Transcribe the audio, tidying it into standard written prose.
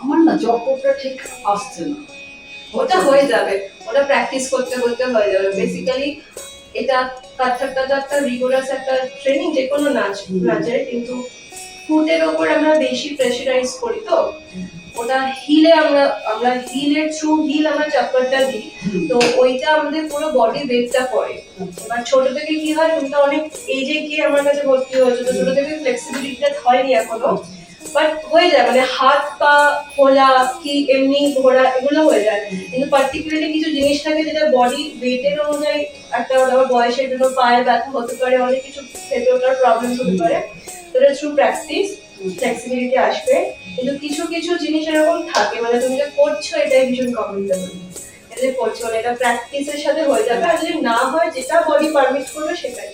আমার না জপটা ঠিক আসছে না। ওটা হয়ে যাবে, ওটা প্র্যাকটিস করতে করতে হয়ে যাবে। বেসিক্যালি এটা কত্থকটা তো একটা রিগোরাস একটা ট্রেনিং, যে কোনো নাচের, কিন্তু ফুটের ওপর আমরা বেশি প্রেশারাইজ করি, তো ওটা হিলে আমরা হিলের থ্রু হিল আমরা চাপ্পারটা দিই, তো ওইটা আমাদের পুরো বডি ওয়েটটা পড়ে। এবার ছোট থেকে কি হয়, তুমি তো অনেক এজে গিয়ে আমার কাছে ভর্তি হয়েছো, তো ছোট থেকে ফ্লেক্সিবিলিটিটা হয়নি এখনো, বাট হয়ে যায়, মানে হাত পা খোলা কি এমনি ঘোরা এগুলো হয়ে যায়। কিন্তু পার্টিকুলারলি কিছু জিনিস থাকে যেটা বডি ওয়েটের অনুযায়ী একটা বয়সের জন্য পায়ের ব্যথা হতে পারে, অনেক কিছু খেতে ওঠার প্রবলেম হতে পারে, তো এটা থ্রু প্র্যাকটিস ফ্লেক্সিবিলিটি আসবে। কিন্তু কিছু কিছু জিনিস এরকম থাকে, মানে তুমি যে করছো এটাই ভীষণ কমফোর্টেবল, এটা যে করছো মানে এটা প্র্যাকটিসের সাথে হয়ে যাবে, আর যদি না হয় যেটা বডি পারমিট করবে সেটাই।